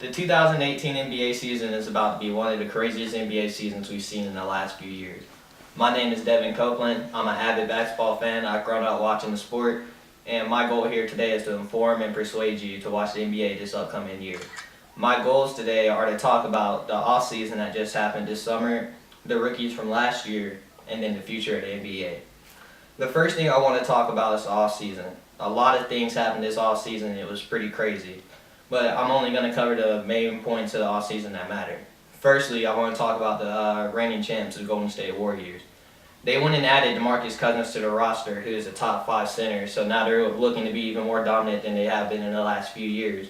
The 2018 NBA season is about to be one of the craziest NBA seasons we've seen in the last few years. My name is Devin Copeland. I'm an avid basketball fan. I've grown up watching the sport, and my goal here today is to inform and persuade you to watch the NBA this upcoming year. My goals today are to talk about the off-season that just happened this summer, the rookies from last year, and then the future of the NBA. The first thing I want to talk about is the off-season. A lot of things happened this off-season. It was pretty crazy. But I'm only going to cover the main points of the off-season that matter. Firstly, I want to talk about the reigning champs, the Golden State Warriors. They went and added DeMarcus Cousins to the roster, who is a top 5 center, so now they're looking to be even more dominant than they have been in the last few years.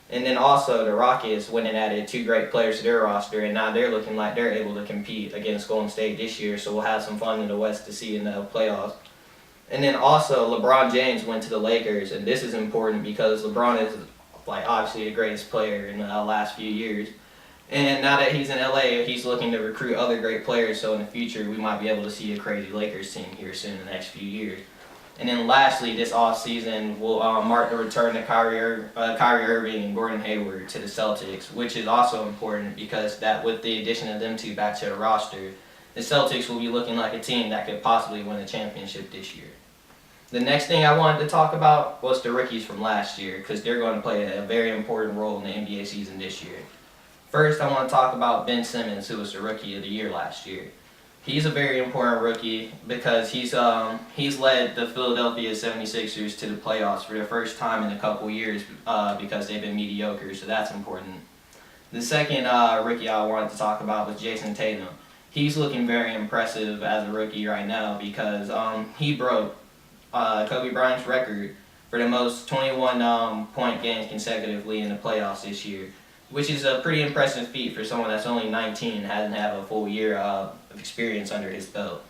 And then also the Rockets went and added 2 great players to their roster, and now they're looking like they're able to compete against Golden State this year, so we'll have some fun in the West to see in the playoffs. And then also LeBron James went to the Lakers, and this is important because LeBron is obviously the greatest player in the last few years. And now that he's in LA, he's looking to recruit other great players, so in the future we might be able to see a crazy Lakers team here soon in the next few years. And then lastly, this offseason will mark the return of Kyrie Irving and Gordon Hayward to the Celtics, which is also important because that with the addition of them two back to the roster, the Celtics will be looking like a team that could possibly win a championship this year. The next thing I wanted to talk about was the rookies from last year because they're going to play a very important role in the NBA season this year. First, I want to talk about Ben Simmons, who was the Rookie of the Year last year. He's a very important rookie because he's led the Philadelphia 76ers to the playoffs for the first time in a couple years because they've been mediocre, so that's important. The second rookie I wanted to talk about was Jason Tatum. He's looking very impressive as a rookie right now because he broke Kobe Bryant's record for the most 21 point games consecutively in the playoffs this year, which is a pretty impressive feat for someone that's only 19 and hasn't had a full year of experience under his belt.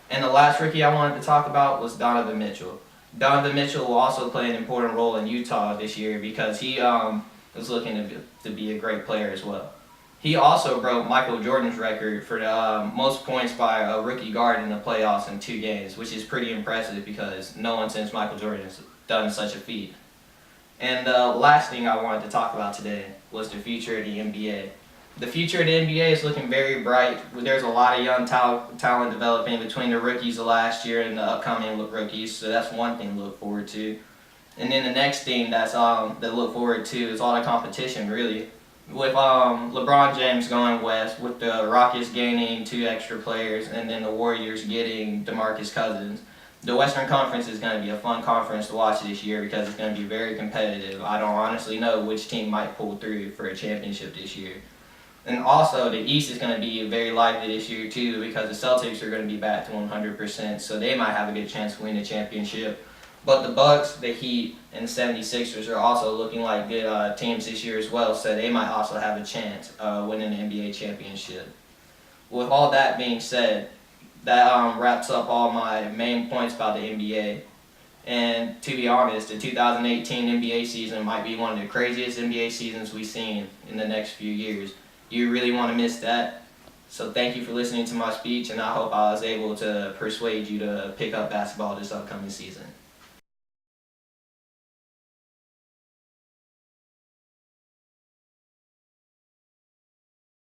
And the last rookie I wanted to talk about was Donovan Mitchell. Donovan Mitchell will also play an important role in Utah this year because he is looking to be a great player as well. He also broke Michael Jordan's record for the most points by a rookie guard in the playoffs in 2 games, which is pretty impressive because no one since Michael Jordan has done such a feat. And the last thing I wanted to talk about today was the future of the NBA. The future of the NBA is looking very bright. There's a lot of young talent developing between the rookies of last year and the upcoming rookies, so that's one thing to look forward to. And then the next thing that's to look forward to is all the competition, really. With LeBron James going west, with the Rockets gaining 2 extra players, and then the Warriors getting DeMarcus Cousins, the Western Conference is going to be a fun conference to watch this year because it's going to be very competitive. I don't honestly know which team might pull through for a championship this year. And also, the East is going to be very lively this year too because the Celtics are going to be back to 100%, so they might have a good chance to win the championship. But the Bucks, the Heat, and the 76ers are also looking like good teams this year as well, so they might also have a chance winning the NBA championship. With all that being said, that wraps up all my main points about the NBA. And to be honest, the 2018 NBA season might be one of the craziest NBA seasons we've seen in the next few years. You really want to miss that? So thank you for listening to my speech, and I hope I was able to persuade you to pick up basketball this upcoming season.